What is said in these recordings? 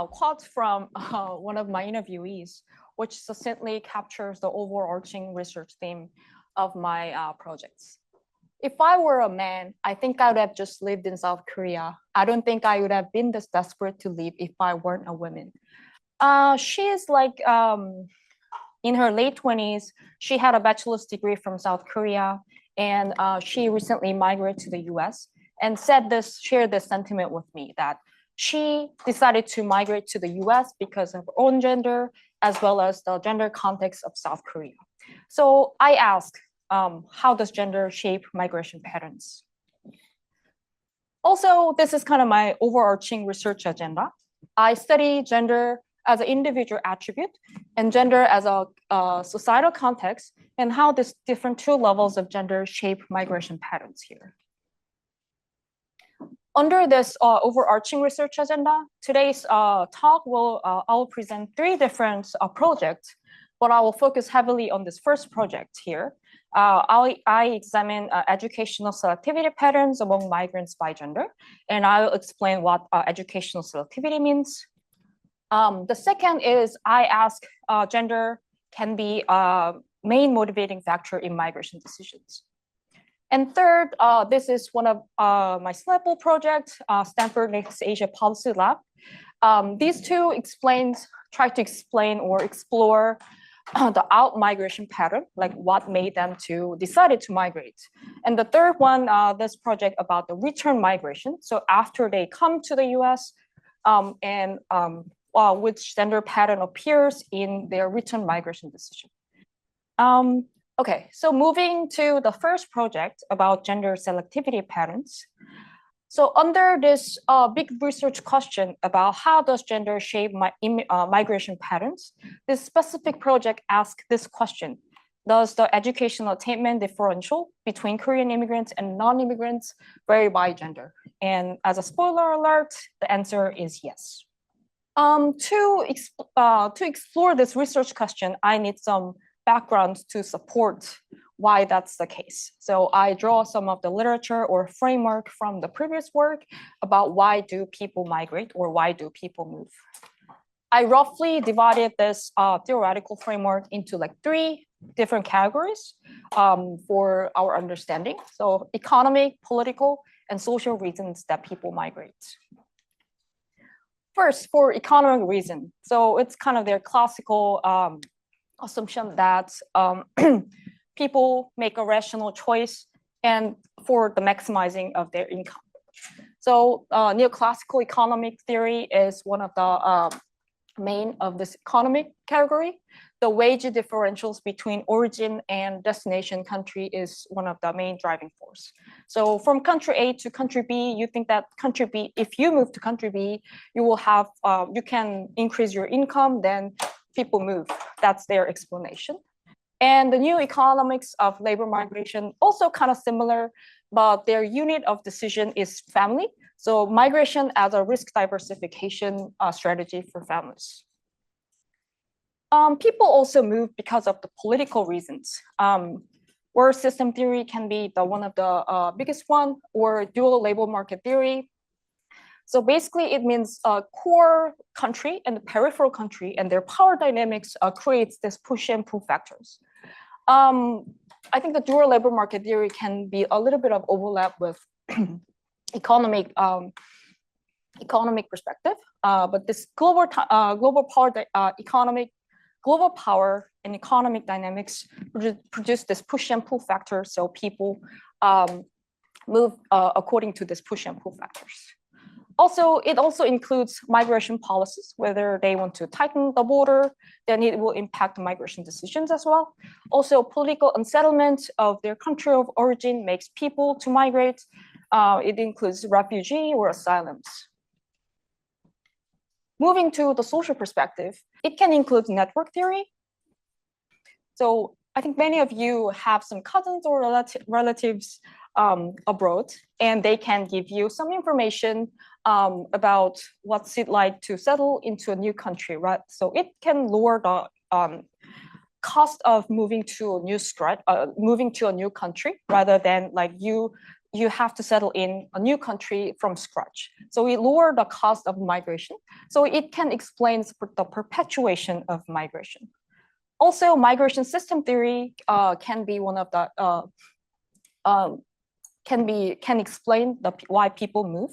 quote from one of my interviewees, which succinctly captures the overarching research theme of my projects. If I were a man, I think I would have just lived in South Korea. I don't think I would have been this desperate to leave if I weren't a woman. She is like in her late 20s. She had a bachelor's degree from South Korea, and she recently migrated to the US and shared this sentiment with me that she decided to migrate to the US because of her own gender, as well as the gender context of South Korea. So I asked, how does gender shape migration patterns? Also, this is kind of my overarching research agenda. I study gender as an individual attribute and gender as a societal context, and how these different two levels of gender shape migration patterns here. Under this overarching research agenda, today's talk I'll present three different projects, but I will focus heavily on this first project here. I examine educational selectivity patterns among migrants by gender, and I'll explain what educational selectivity means. The second is I ask gender can be a main motivating factor in migration decisions. And third, this is one of my SNAPL project, Stanford Next Asia Policy Lab. These two try to explain or explore the out-migration pattern, like what made them decided to migrate. And the third one, this project about the return migration. So after they come to the US, which gender pattern appears in their return migration decision. Okay, so moving to the first project about gender selectivity patterns. So under this big research question about how does gender shape migration patterns, this specific project asks this question: does the educational attainment differential between Korean immigrants and non-immigrants vary by gender? And as a spoiler alert, the answer is yes. To explore this research question, I need some background to support why that's the case. So I draw some of the literature or framework from the previous work about why do people migrate or why do people move. I roughly divided this theoretical framework into like three different categories for our understanding. So economic, political, and social reasons that people migrate. First, for economic reason. So it's kind of their classical assumption that people make a rational choice and for the maximizing of their income. So neoclassical economic theory is one of the main of this economic category. The wage differentials between origin and destination country is one of the main driving force. So from country A to country B, you think that country B, if you move to country B, you will have, you can increase your income, then people move. That's their explanation. And the new economics of labor migration, also kind of similar, but their unit of decision is family. So migration as a risk diversification strategy for families. People also move because of the political reasons. Or system theory can be one of the biggest one, or dual labor market theory. So basically it means a core country and the peripheral country and their power dynamics creates this push and pull factors. I think the dual labor market theory can be a little bit of overlap with economic perspective, but this global power and economic dynamics produce this push and pull factor, so people move according to this push and pull factors. Also, it also includes migration policies, whether they want to tighten the border, then it will impact migration decisions as well. Also, political unsettlement of their country of origin makes people to migrate. It includes refugee or asylums. Moving to the social perspective, it can include network theory. So I think many of you have some cousins or relatives abroad, and they can give you some information about what's it like to settle into a new country, right? So it can lower the cost of moving to a new country, rather than like you you have to settle in a new country from scratch. So it lowers the cost of migration. So it can explain the perpetuation of migration. Also, migration system theory can be one of the can explain why people move.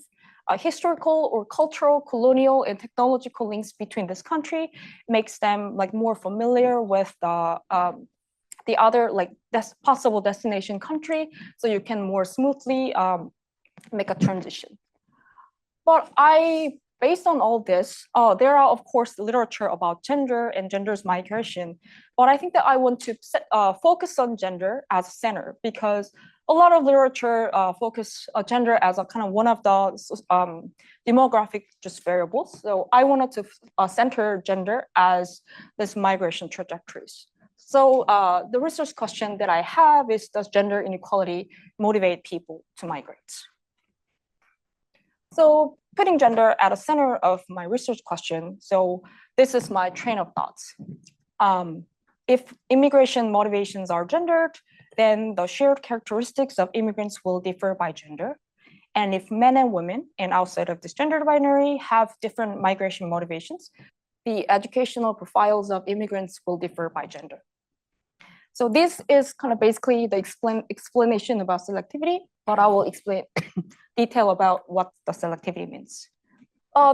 Historical or cultural, colonial, and technological links between this country makes them like more familiar with the other like possible destination country, so you can more smoothly make a transition. But based on all this, there are of course literature about gender and gender's migration, but I think that I want to focus on gender as a center, because a lot of literature focus gender as a kind of one of the demographic just variables. So I wanted to center gender as this migration trajectories. So the research question that I have is, does gender inequality motivate people to migrate? So putting gender at the center of my research question, so this is my train of thoughts. If immigration motivations are gendered, then the shared characteristics of immigrants will differ by gender. And if men and women, and outside of this gender binary, have different migration motivations, the educational profiles of immigrants will differ by gender. So this is kind of basically the explanation about selectivity, but I will explain detail about what the selectivity means.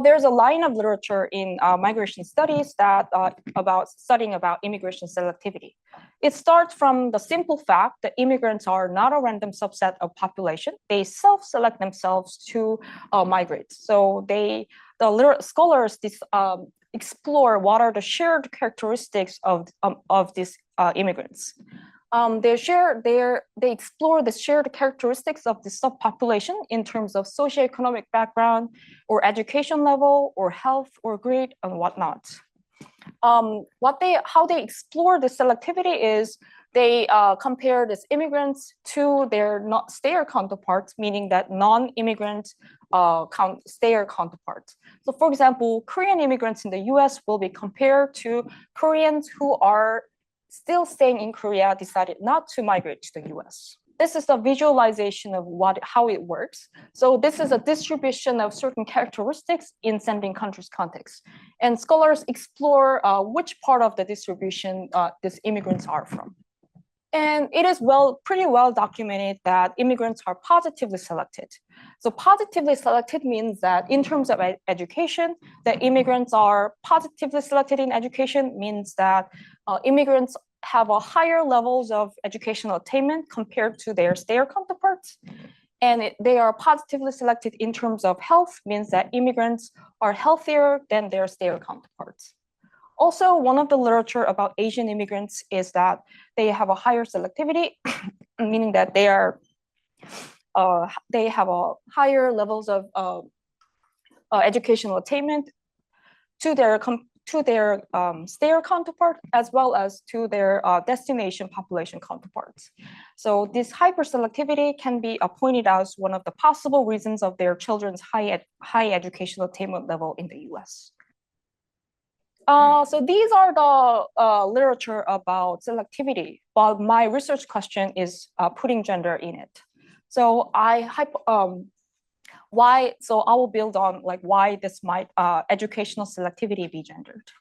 There's a line of literature in migration studies that about studying about immigration selectivity. It starts from the simple fact that immigrants are not a random subset of population. They self-select themselves to migrate. So the scholars explore what are the shared characteristics of these immigrants. They explore the shared characteristics of the subpopulation in terms of socioeconomic background or education level or health or grade and whatnot. How they explore the selectivity is they compare these immigrants to their stayer counterparts, meaning that non-immigrant stayer counterparts. So for example, Korean immigrants in the US will be compared to Koreans who are still staying in Korea, decided not to migrate to the US. This is a visualization of how it works. So this is a distribution of certain characteristics in sending countries context. And scholars explore which part of the distribution these immigrants are from. And it is pretty well documented that immigrants are positively selected. So positively selected means that in terms of education, that immigrants are positively selected in education means that immigrants have a higher levels of educational attainment compared to their stayer counterparts. And they are positively selected in terms of health means that immigrants are healthier than their stayer counterparts. Also, one of the literature about Asian immigrants is that they have a higher selectivity, meaning that they have a higher levels of educational attainment to their stayer counterpart as well as to their destination population counterparts. So this hyperselectivity can be pointed as one of the possible reasons of their children's high educational attainment level in the US. So these are the literature about selectivity, but my research question is putting gender in it. So so I will build on like why this might educational selectivity be gendered.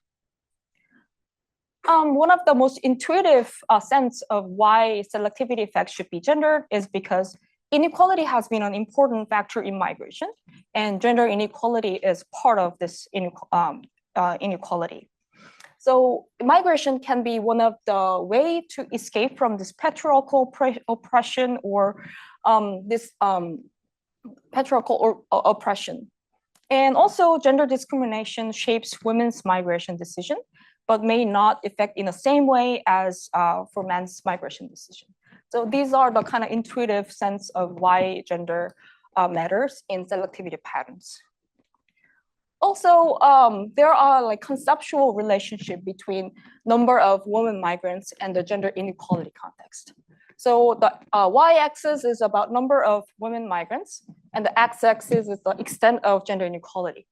One of the most intuitive sense of why selectivity effects should be gendered is because inequality has been an important factor in migration, and gender inequality is part of this inequality. So migration can be one of the way to escape from this patriarchal oppression or this patriarchal oppression. And also gender discrimination shapes women's migration decision, but may not affect in the same way as for men's migration decision. So these are the kind of intuitive sense of why gender matters in selectivity patterns. Also, there are like conceptual relationship between number of women migrants and the gender inequality context. So the y-axis is about number of women migrants, and the x-axis is the extent of gender inequality.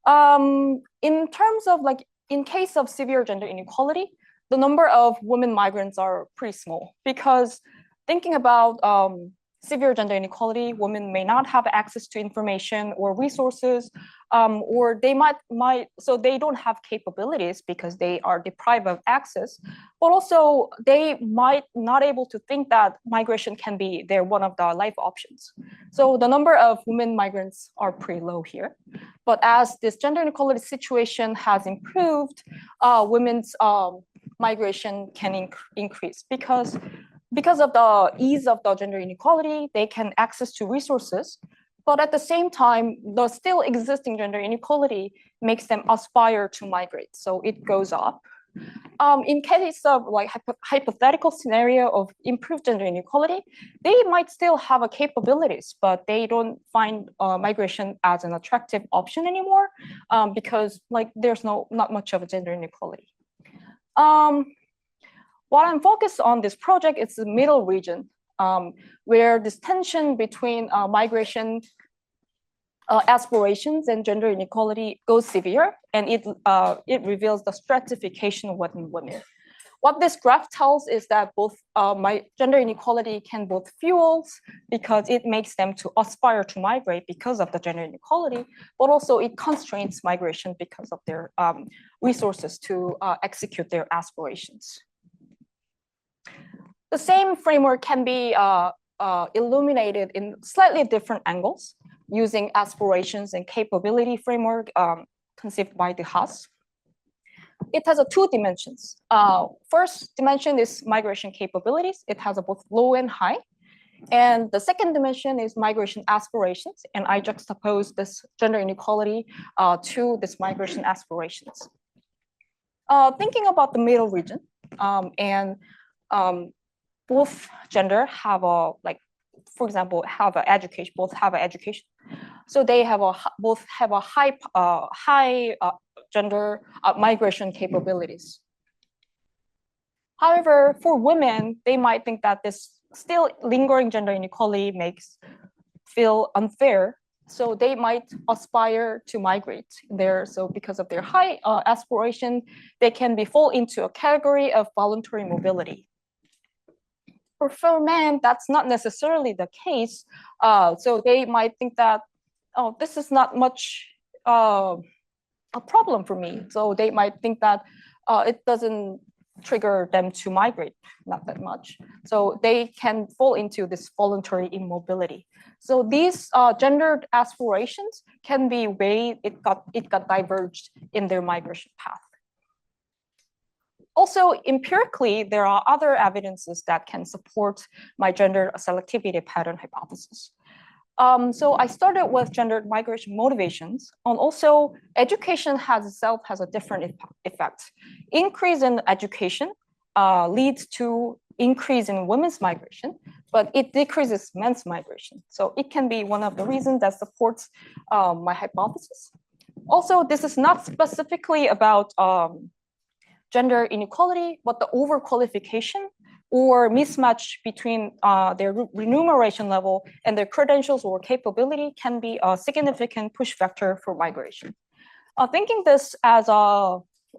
In terms of like, in case of severe gender inequality, the number of women migrants are pretty small, because thinking about severe gender inequality. Women may not have access to information or resources, or they so they don't have capabilities because they are deprived of access, but also they might not able to think that migration can be one of the life options. So the number of women migrants are pretty low here. But as this gender inequality situation has improved, women's migration can increase because of the ease of the gender inequality, they can access to resources. But at the same time, the still existing gender inequality makes them aspire to migrate. So it goes up. In case of like hypothetical scenario of improved gender inequality, they might still have capabilities, but they don't find migration as an attractive option anymore because like there's not much of a gender inequality. What I'm focused on this project is the middle region, where this tension between migration aspirations and gender inequality goes severe, and it reveals the stratification within women. What this graph tells is that both gender inequality can both fuels because it makes them to aspire to migrate because of the gender inequality, but also it constrains migration because of their resources to execute their aspirations. The same framework can be illuminated in slightly different angles using aspirations and capability framework conceived by de Haas. It has two dimensions. First dimension is migration capabilities. It has both low and high. And the second dimension is migration aspirations. And I juxtapose this gender inequality to this migration aspirations. Thinking about the middle region and both gender have for example, have an education. Both have an education, so they have both have a high gender migration capabilities. However, for women, they might think that this still lingering gender inequality makes feel unfair. So they might aspire to migrate there. So because of their high aspiration, they can fall into a category of voluntary mobility. For men, that's not necessarily the case. So they might think that, oh, this is not much a problem for me. So they might think that it doesn't trigger them to migrate, not that much. So they can fall into this voluntary immobility. So these gendered aspirations can be way it got diverged in their migration path. Also, empirically, there are other evidences that can support my gender selectivity pattern hypothesis. So I started with gendered migration motivations, and also education itself has a different effect. Increase in education leads to increase in women's migration, but it decreases men's migration. So it can be one of the reasons that supports my hypothesis. Also, this is not specifically about gender inequality, but the overqualification or mismatch between their remuneration level and their credentials or capability can be a significant push factor for migration. Thinking this as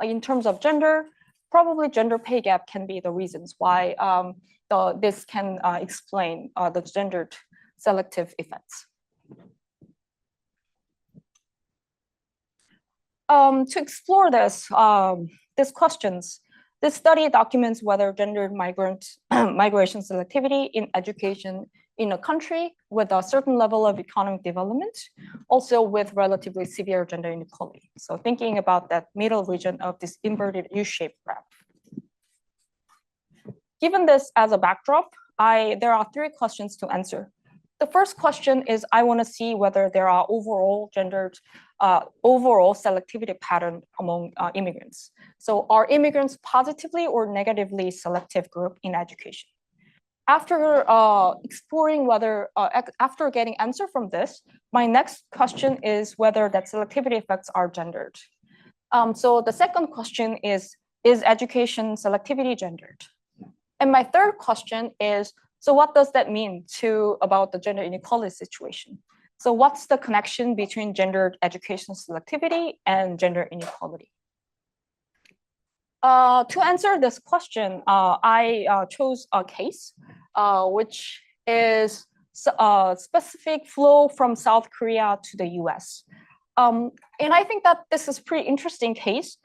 in terms of gender, probably gender pay gap can be the reasons why this can explain the gendered selective effects. To explore these questions, this study documents whether gendered migration selectivity in education in a country with a certain level of economic development, also with relatively severe gender inequality. So thinking about that middle region of this inverted U-shaped graph. Given this as a backdrop, there are three questions to answer. The first question is, I want to see whether there are overall selectivity pattern among immigrants. So are immigrants positively or negatively selective group in education? After exploring whether, after getting answer from this, my next question is whether that selectivity effects are gendered. So the second question is education selectivity gendered? And my third question is, so what does that mean about the gender inequality situation? So what's the connection between gendered education selectivity and gender inequality? To answer this question, I chose a case, which is specific flow from South Korea to the US. And I think that this is a pretty interesting case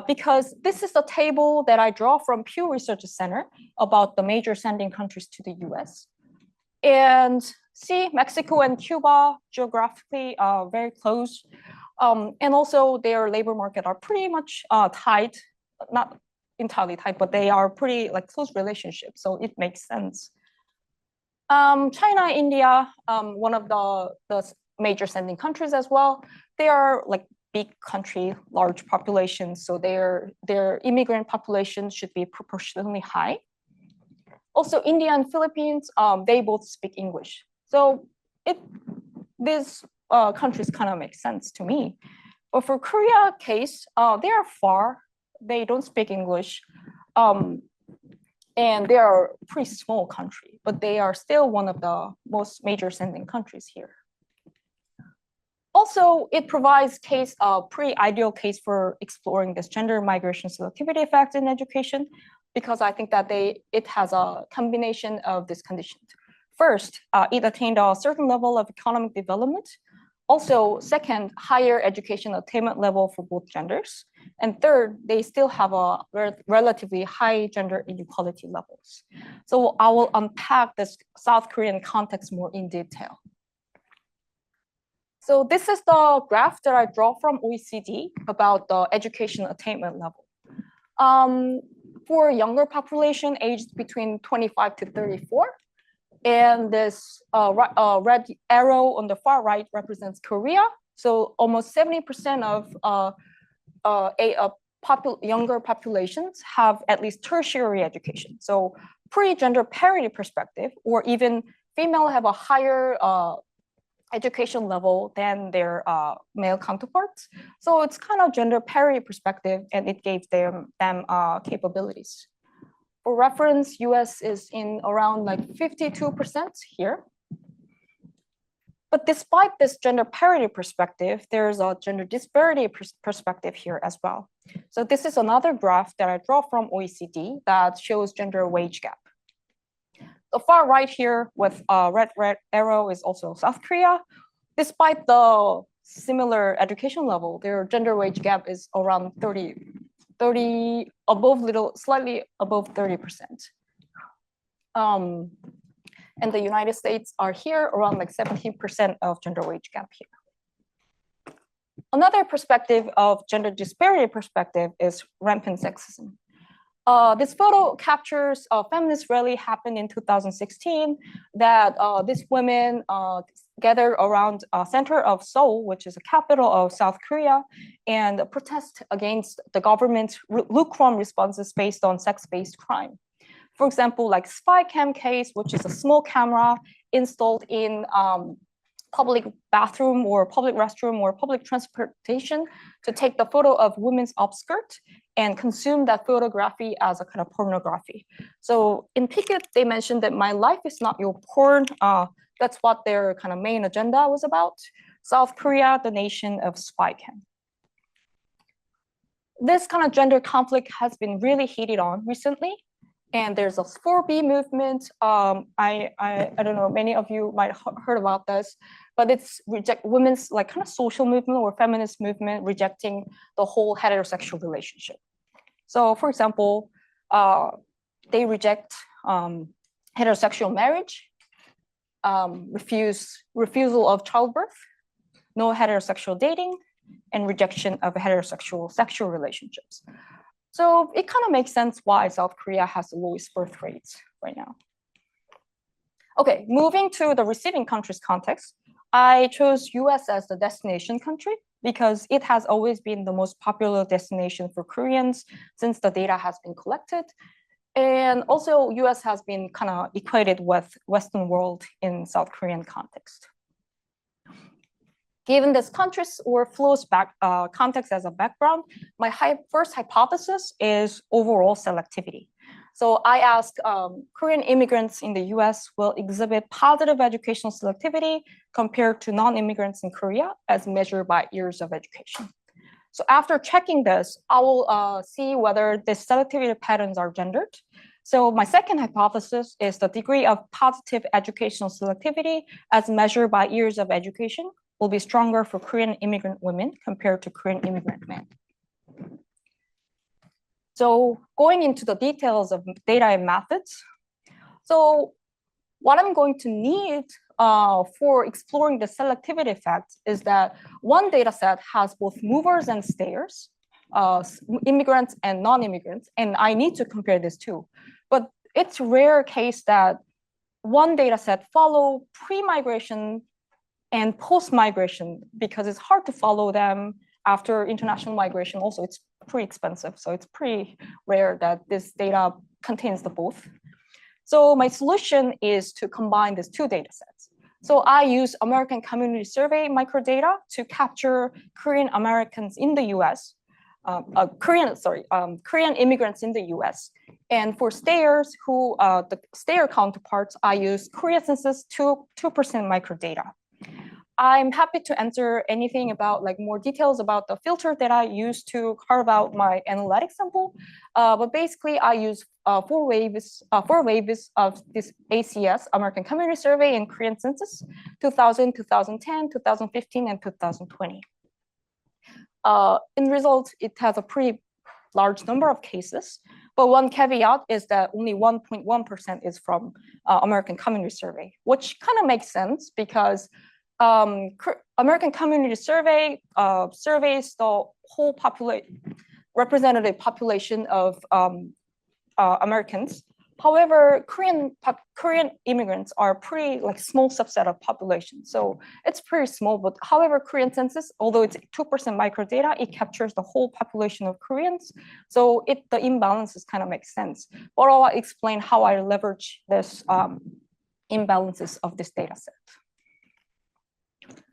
because this is the table that I draw from Pew Research Center about the major sending countries to the US. And see, Mexico and Cuba geographically are very close. And also their labor market are pretty much tied, not entirely tied, but they are pretty like close relationships. So it makes sense. China, India, one of the major sending countries as well. They are like big country, large populations. So their immigrant population should be proportionally high. Also, India and Philippines, they both speak English. So these countries kind of make sense to me. But for Korea case, they are far. They don't speak English. And they are a pretty small country, but they are still one of the most major sending countries here. Also, it provides a pretty ideal case for exploring this gender migration selectivity effect in education, because I think that it has a combination of these conditions. First, it attained a certain level of economic development. Also, second, higher education attainment level for both genders. And third, they still have a relatively high gender inequality levels. So I will unpack this South Korean context more in detail. So this is the graph that I draw from OECD about the education attainment level. For younger population aged between 25 to 34, and this red arrow on the far right represents Korea. So almost 70% of younger populations have at least tertiary education. So pre-gender parity perspective, or even female have a higher education level than their male counterparts. So it's kind of gender parity perspective, and it gave them capabilities. For reference, US is in around like 52% here. But despite this gender parity perspective, there's a gender disparity perspective here as well. So this is another graph that I draw from OECD that shows gender wage gap. The far right here with a red arrow is also South Korea. Despite the similar education level, their gender wage gap is around 30 slightly above 30%. And the United States are here around like 17% of gender wage gap here. Another perspective of gender disparity perspective is rampant sexism. This photo captures a feminist rally happened in 2016 that these women gathered around center of Seoul, which is the capital of South Korea, and protest against the government's lukewarm responses based on sex-based crime. For example, like spy cam case, which is a small camera installed in public bathroom or public restroom or public transportation to take the photo of women's upskirt and consume that photography as a kind of pornography. So in Pickett, they mentioned that my life is not your porn. That's what their kind of main agenda was about. South Korea, the nation of spy cam. This kind of gender conflict has been really heated on recently. And there's a 4B movement. I don't know, many of you might have heard about this, but it's women's like kind of social movement or feminist movement rejecting the whole heterosexual relationship. So for example, they reject heterosexual marriage, refusal of childbirth, no heterosexual dating, and rejection of heterosexual sexual relationships. So it kind of makes sense why South Korea has the lowest birth rates right now. Okay, moving to the receiving countries context, I chose US as the destination country because it has always been the most popular destination for Koreans since the data has been collected. And also US has been kind of equated with Western world in South Korean context. Given this countries or flows context as a background, my first hypothesis is overall selectivity. So I asked Korean immigrants in the US will exhibit positive educational selectivity compared to non-immigrants in Korea as measured by years of education. So after checking this, I will see whether the selectivity patterns are gendered. So my second hypothesis is the degree of positive educational selectivity as measured by years of education will be stronger for Korean immigrant women compared to Korean immigrant men. So going into the details of data and methods. So what I'm going to need for exploring the selectivity effect is that one data set has both movers and stayers, immigrants and non-immigrants, and I need to compare these two. But it's rare case that one data set follow pre-migration and post-migration because it's hard to follow them after international migration. Also, it's pretty expensive, so it's pretty rare that this data contains the both. So my solution is to combine these two data sets. So I use American Community Survey microdata to capture Korean Americans in the US, Korean immigrants in the US. And for stayers who, the stayer counterparts, I use Korea Census 2% microdata. I'm happy to answer anything about more details about the filter that I use to carve out my analytic sample. But basically I use four waves of this ACS, American Community Survey and Korean Census, 2000, 2010, 2015, and 2020. In result, it has a pretty large number of cases, but one caveat is that only 1.1% is from American Community Survey, which kind of makes sense because American Community Survey surveys the whole representative population of Americans. However, Korean immigrants are pretty small subset of population, so it's pretty small. But however, Korean census, although it's 2% microdata, it captures the whole population of Koreans, so the imbalances kind of make sense. But I'll explain how I leverage this imbalances of this data set.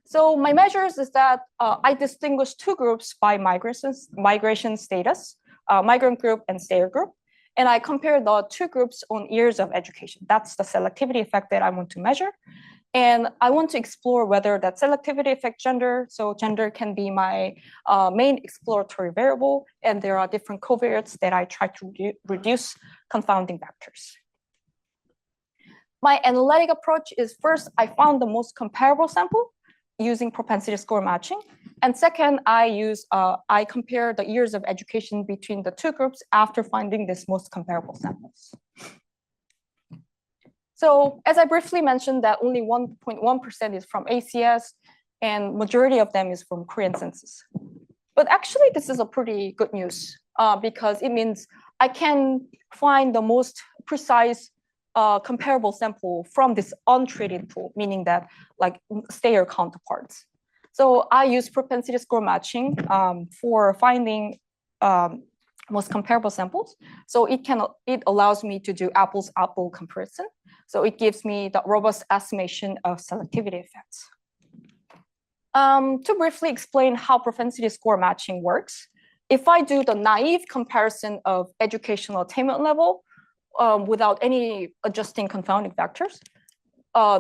So my measures is that I distinguish two groups by migration status, migrant group and stayer group. And I compare the two groups on years of education. That's the selectivity effect that I want to measure. And I want to explore whether that selectivity affects gender. So gender can be my main exploratory variable. And there are different covariates that I try to reduce confounding factors. My analytic approach is first, I found the most comparable sample using propensity score matching. And second, I compare the years of education between the two groups after finding this most comparable samples. So as I briefly mentioned that only 1.1% is from ACS and majority of them is from Korean census. But actually this is a pretty good news because it means I can find the most precise comparable sample from this untreated pool, meaning that stayer counterparts. So I use propensity score matching for finding most comparable samples. So it allows me to do apples-apple comparison. So it gives me the robust estimation of selectivity effects. To briefly explain how propensity score matching works, if I do the naive comparison of educational attainment level without any adjusting confounding factors,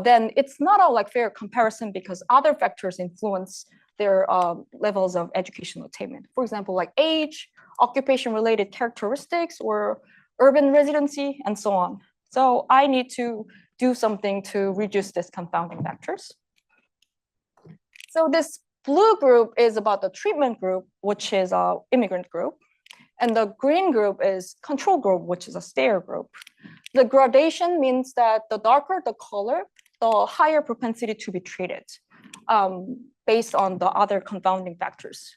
then it's not a fair comparison because other factors influence their levels of educational attainment. For example, age, occupation-related characteristics, or urban residency, and so on. So I need to do something to reduce these confounding factors. So this blue group is about the treatment group, which is an immigrant group. And the green group is control group, which is a stayer group. The gradation means that the darker the color, the higher propensity to be treated based on the other confounding factors.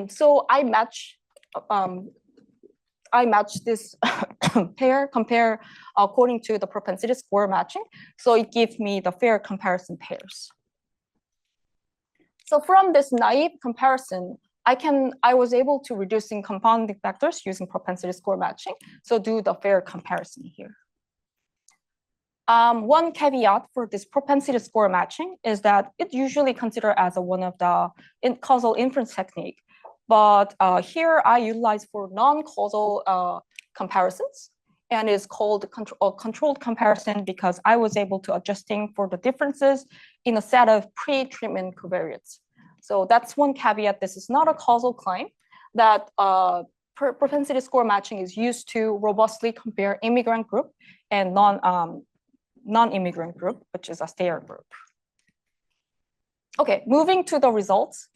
So I match this compare according to the propensity score matching. So it gives me the fair comparison pairs. So from this naive comparison, I was able to reducing confounding factors using propensity score matching. So do the fair comparison here. One caveat for this propensity score matching is that it's usually considered as one of the causal inference technique. But here I utilize for non-causal comparisons, and it's called controlled comparison because I was able to adjusting for the differences in a set of pre-treatment covariates. So that's one caveat. This is not a causal claim that propensity score matching is used to robustly compare immigrant group and non-immigrant group, which is a stayer group. Okay, moving to the results.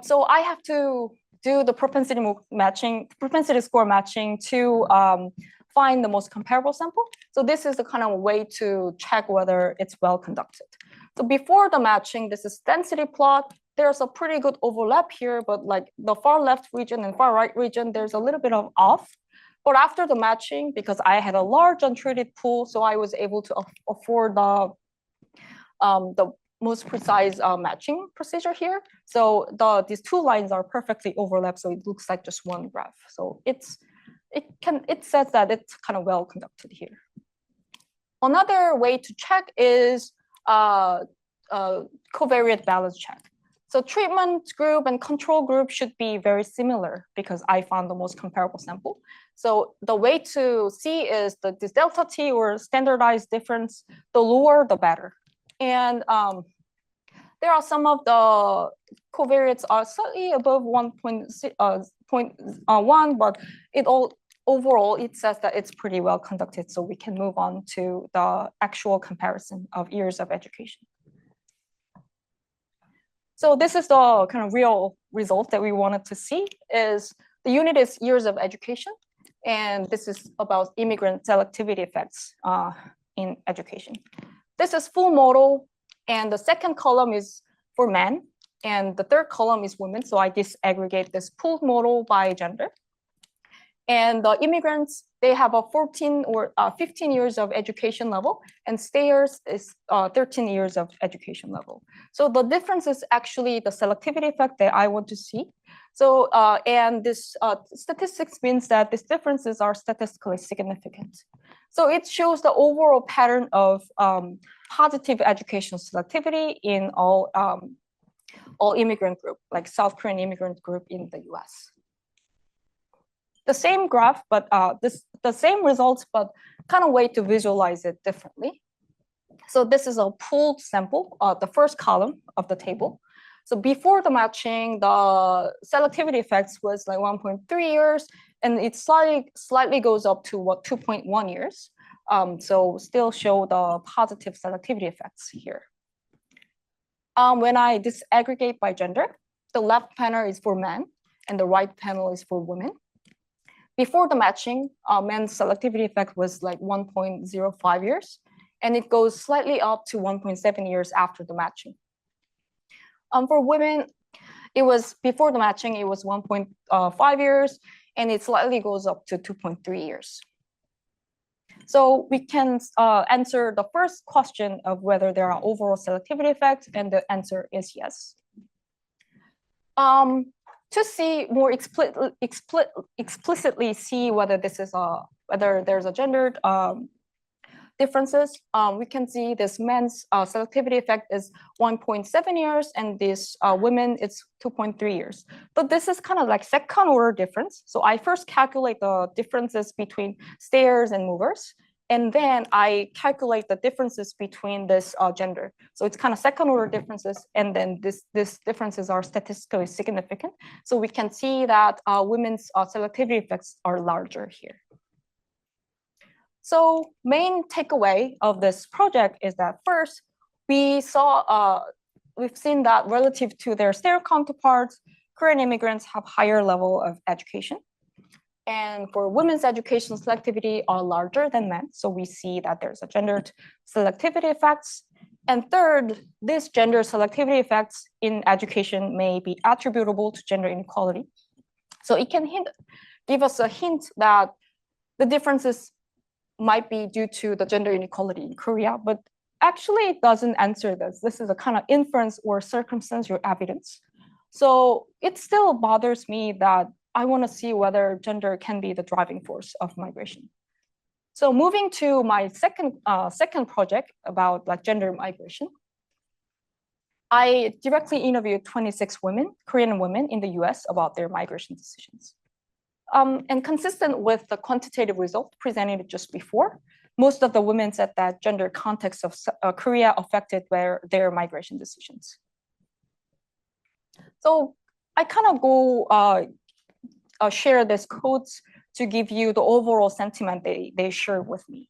So I have to do the propensity score matching to find the most comparable sample. So this is the kind of way to check whether it's well conducted. So before the matching, this is density plot. There's a pretty good overlap here, but like the far left region and far right region, there's a little bit of off. But after the matching, because I had a large untreated pool, so I was able to afford the most precise matching procedure here. So these two lines are perfectly overlapped, so it looks like just one graph. So it says that it's kind of well conducted here. Another way to check is covariate balance check. So treatment group and control group should be very similar because I found the most comparable sample. So the way to see is this delta T or standardized difference, the lower the better. And there are some of the covariates are slightly above 1.1, but overall it says that it's pretty well conducted. So we can move on to the actual comparison of years of education. So this is the kind of real result that we wanted to see is the unit is years of education. And this is about immigrant selectivity effects in education. This is full model. And the second column is for men. And the third column is women. So I disaggregate this pooled model by gender. And the immigrants, they have a 14 or 15 years of education level, and stayers is 13 years of education level. So the difference is actually the selectivity effect that I want to see. So, and this statistics means that these differences are statistically significant. So it shows the overall pattern of positive education selectivity in all immigrant group, like South Korean immigrant group in the US. The same graph, but the same results, but kind of way to visualize it differently. So this is a pooled sample, the first column of the table. So before the matching, the selectivity effects was like 1.3 years, and it slightly goes up to 2.1 years. So still show the positive selectivity effects here. When I disaggregate by gender, the left panel is for men, and the right panel is for women. Before the matching, men's selectivity effect was like 1.05 years, and it goes slightly up to 1.7 years after the matching. For women, it was before the matching, it was 1.5 years, and it slightly goes up to 2.3 years. So we can answer the first question of whether there are overall selectivity effects, and the answer is yes. To see more explicitly see whether this is whether there's a gendered differences, we can see this men's selectivity effect is 1.7 years, and this women it's 2.3 years. But this is kind of like second order difference. So I first calculate the differences between stayers and movers, and then I calculate the differences between this gender. So it's kind of second order differences, and then these differences are statistically significant. So we can see that women's selectivity effects are larger here. So main takeaway of this project is that first, we've seen that relative to their stayer counterparts, Korean immigrants have higher level of education. And for women's education selectivity are larger than men. So we see that there's a gendered selectivity effects. And third, this gender selectivity effects in education may be attributable to gender inequality. So it can give us a hint that the differences might be due to the gender inequality in Korea, but actually it doesn't answer this. This is a kind of inference or circumstantial evidence. So it still bothers me that I want to see whether gender can be the driving force of migration. So moving to my second project about like gender migration, I directly interviewed 26 women, Korean women in the US about their migration decisions. And consistent with the quantitative result presented just before, most of the women said that gender context of Korea affected their migration decisions. So I kind of go share these quotes to give you the overall sentiment they shared with me.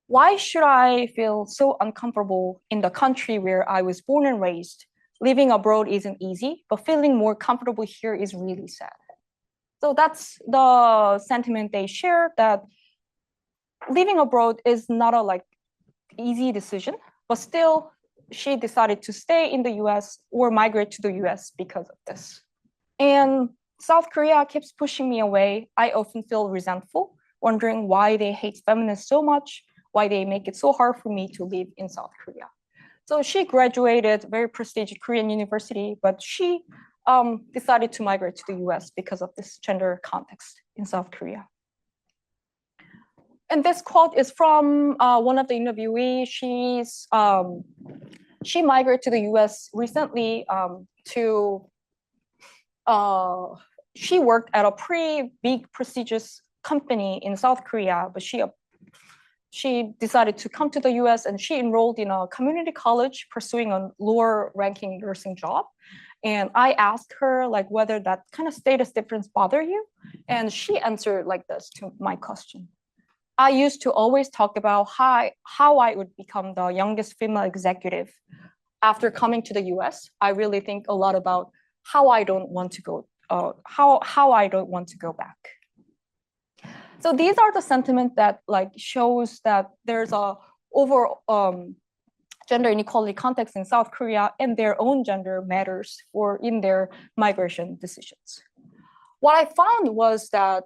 Why should I feel so uncomfortable in the country where I was born and raised? Living abroad isn't easy, but feeling more comfortable here is really sad. So that's the sentiment they share, that living abroad is not a easy decision, but still she decided to stay in the US or migrate to the US because of this. And South Korea keeps pushing me away. I often feel resentful, wondering why they hate feminists so much, why they make it so hard for me to live in South Korea. So she graduated very prestigious Korean university, but she decided to migrate to the US because of this gender context in South Korea. And this quote is from one of the interviewees. She migrated to the US recently she worked at a pretty big prestigious company in South Korea, but she decided to come to the US and she enrolled in a community college pursuing a lower ranking nursing job. And I asked her whether that kind of status difference bother you. And she answered like this to my question. I used to always talk about how I would become the youngest female executive. After coming to the US, I really think a lot about how I don't want to go, how I don't want to go back. So these are the sentiment that shows that there's a overall gender inequality context in South Korea, and their own gender matters or in their migration decisions. What I found was that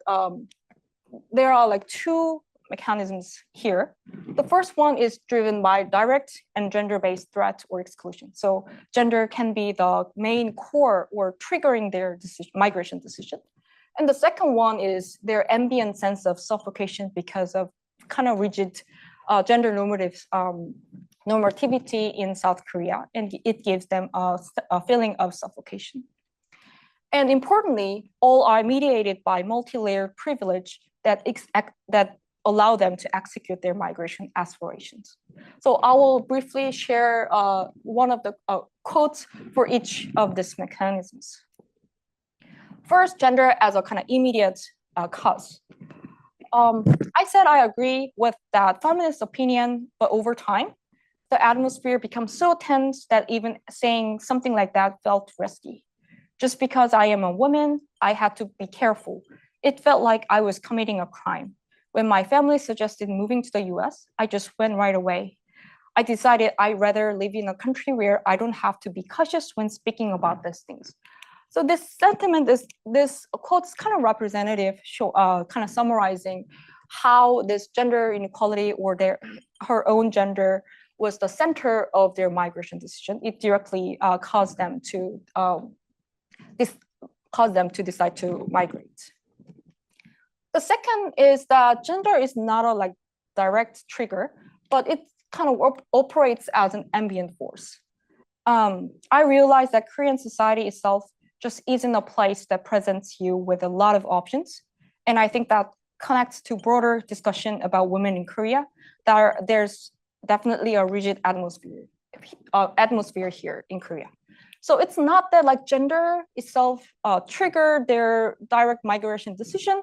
there are two mechanisms here. The first one is driven by direct and gender-based threat or exclusion. So gender can be the main core or triggering their migration decision. And the second one is their ambient sense of suffocation because of kind of rigid gender normativity in South Korea, and it gives them a feeling of suffocation. And importantly, all are mediated by multi-layered privilege that allow them to execute their migration aspirations. So I will briefly share one of the quotes for each of these mechanisms. First, gender as a kind of immediate cause. I said I agree with that feminist opinion, but over time, the atmosphere becomes so tense that even saying something like that felt risky. Just because I am a woman, I had to be careful. It felt like I was committing a crime. When my family suggested moving to the US, I just went right away. I decided I'd rather live in a country where I don't have to be cautious when speaking about these things. So this sentiment, this quote is kind of representative, kind of summarizing how this gender inequality or her own gender was the center of their migration decision. It directly caused them to decide to migrate. The second is that gender is not a direct trigger, but it kind of operates as an ambient force. I realized that Korean society itself just isn't a place that presents you with a lot of options. And I think that connects to broader discussion about women in Korea. There's definitely a rigid atmosphere here in Korea. So it's not that gender itself triggered their direct migration decision,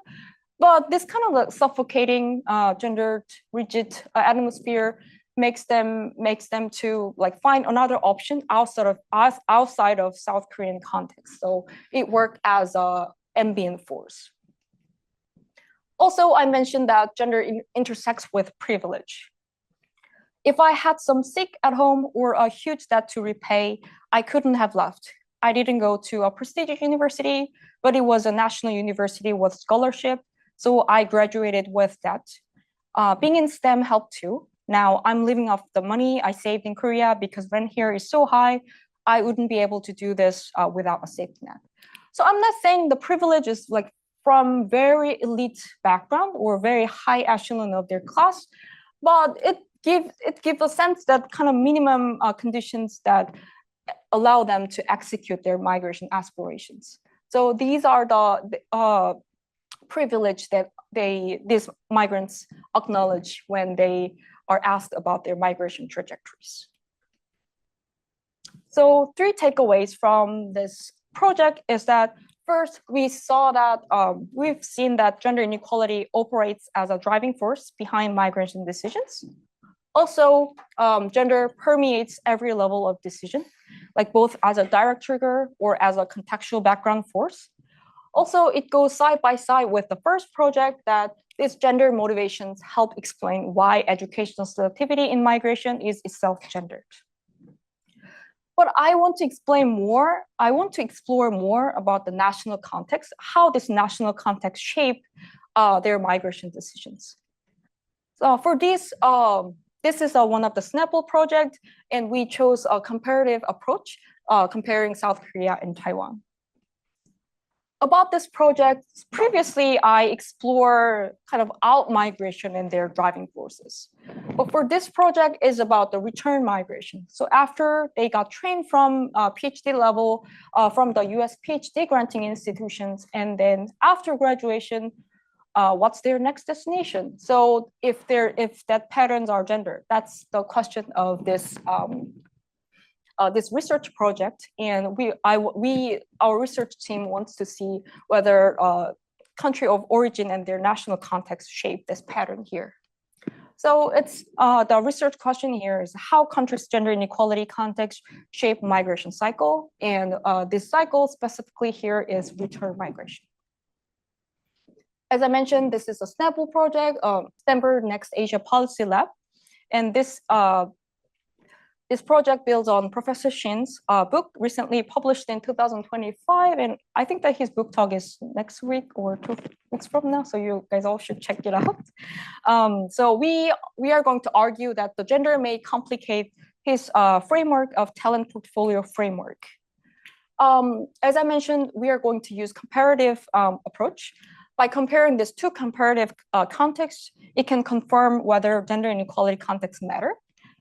but this kind of suffocating, gendered, rigid atmosphere makes them to find another option outside of South Korean context. So it worked as an ambient force. Also, I mentioned that gender intersects with privilege. If I had some sick at home or a huge debt to repay, I couldn't have left. I didn't go to a prestigious university, but it was a national university with scholarship. So I graduated with that. Being in STEM helped too. Now I'm living off the money I saved in Korea because rent here is so high, I wouldn't be able to do this without a safety net. So I'm not saying the privilege is from very elite background or very high echelon of their class, but it gives a sense that kind of minimum conditions that allow them to execute their migration aspirations. So these are the privilege that these migrants acknowledge when they are asked about their migration trajectories. So 3 takeaways from this project is that First, we saw that we've seen that gender inequality operates as a driving force behind migration decisions. Also, gender permeates every level of decision, like both as a direct trigger or as a contextual background force. Also, it goes side by side with the first project that these gender motivations help explain why educational selectivity in migration is itself gendered. But I want to explain more. I want to explore more about the national context, how this national context shape their migration decisions. So for this is one of the SNAPL project, and we chose a comparative approach comparing South Korea and Taiwan. About this project, previously I explored kind of out migration and their driving forces. But for this project is about the return migration. So after they got trained from PhD level from the US PhD granting institutions, and then after graduation, what's their next destination? So if that patterns are gendered, that's the question of this this research project, and our research team wants to see whether country of origin and their national context shape this pattern here. So it's the research question here is how countries' gender inequality context shape migration cycle, and this cycle specifically here is return migration. As I mentioned, this is a SNAPL project, Stanford Next Asia Policy Lab, and this project builds on Professor Shin's book, recently published in 2025, and I think that his book talk is next week or 2 weeks from now, so you guys all should check it out. So we are going to argue that the gender may complicate his framework of talent portfolio framework. As I mentioned, we are going to use comparative approach. By comparing these two comparative contexts, it can confirm whether gender inequality contexts matter,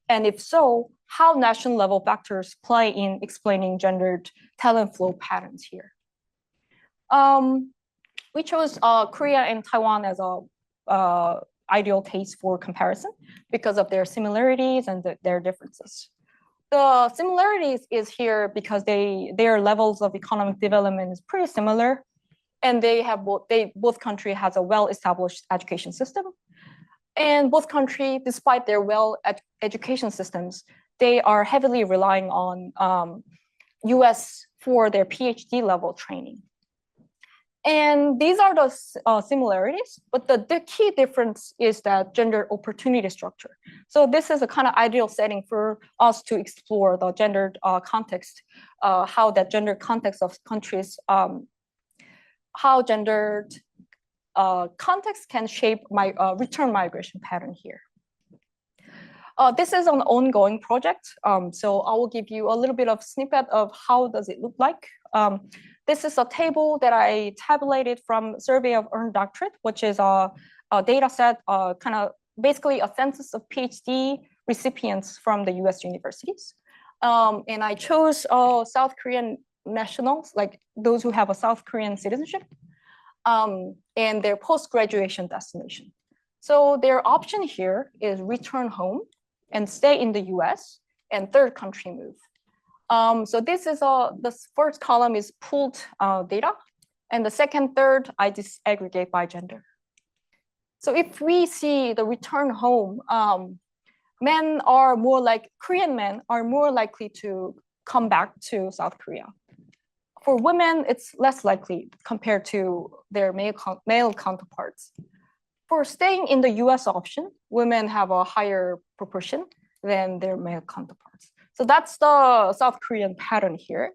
and if so, how national level factors play in explaining gendered talent flow patterns here. We chose Korea and Taiwan as a ideal case for comparison because of their similarities and their differences. The similarities is here because their levels of economic development is pretty similar, and both country has a well-established education system. And both countries, despite their education systems, they are heavily relying on US for their PhD level training. And these are the similarities, but the key difference is that gender opportunity structure. So this is a kind of ideal setting for us to explore the gendered context, how that gender context of countries, how gendered context can shape my return migration pattern here. This is an ongoing project, so I will give you a little bit of snippet of how does it look like. This is a table that I tabulated from Survey of Earned Doctorate, which is a data set, kind of basically a census of PhD recipients from the US universities. And I chose South Korean nationals, like those who have a South Korean citizenship, and their post-graduation destination. So their option here is return home and stay in the US, and third country move. So this is the first column is pooled data, and the second, third, I disaggregate by gender. So if we see the return home, Korean men are more likely to come back to South Korea. For women, it's less likely compared to their male counterparts. For staying in the US option, women have a higher proportion than their male counterparts. So that's the South Korean pattern here.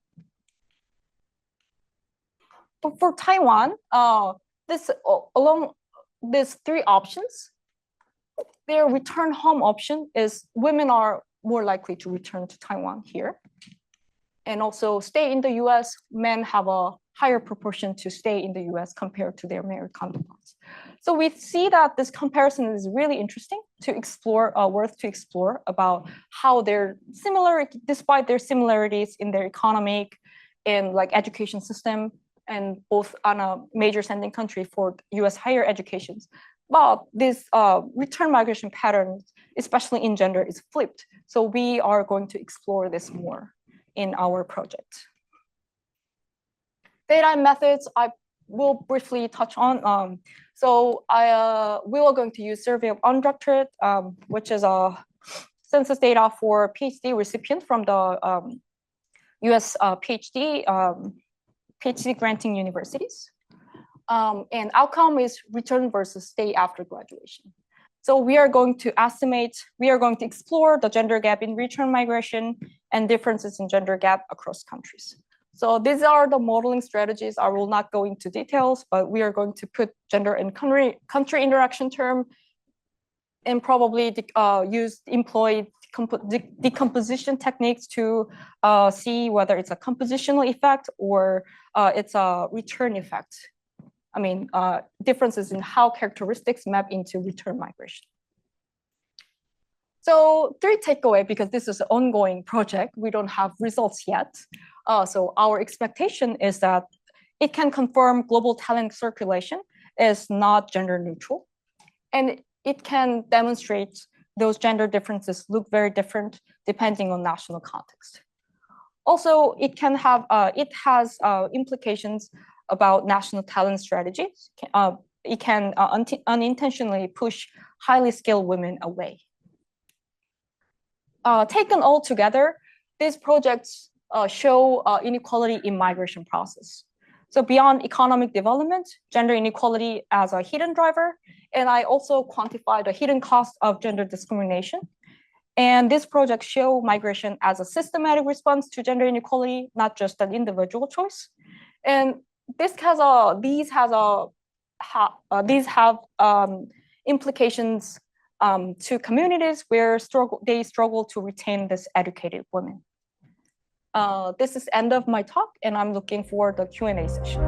But for Taiwan, along these three options, their return home option is women are more likely to return to Taiwan here. And also stay in the US, men have a higher proportion to stay in the US compared to their male counterparts. So we see that this comparison is really interesting to explore, worth to explore about how they're similar, despite their similarities in their economic and like education system, and both on a major sending country for US higher educations. But this return migration pattern, especially in gender, is flipped. So we are going to explore this more in our project. Data methods I will briefly touch on. We are going to use survey of unstructured, which is a census data for PhD recipient from the US PhD granting universities. And outcome is return versus stay after graduation. So we are going to explore the gender gap in return migration and differences in gender gap across countries. So these are the modeling strategies. I will not go into details, but we are going to put gender and country interaction term and probably employ decomposition techniques to see whether it's a compositional effect or it's a return effect. I mean, differences in how characteristics map into return migration. So 3 takeaway, because this is an ongoing project, we don't have results yet. So our expectation is that it can confirm global talent circulation is not gender neutral. And it can demonstrate those gender differences look very different depending on national context. Also, it has implications about national talent strategies. It can unintentionally push highly skilled women away. Taken all together, these projects show inequality in migration process. So beyond economic development, gender inequality as a hidden driver, and I also quantify the hidden cost of gender discrimination. And this project show migration as a systematic response to gender inequality, not just an individual choice. And these have implications to communities where they struggle to retain this educated women. This is end of my talk, and I'm looking for the Q&A session.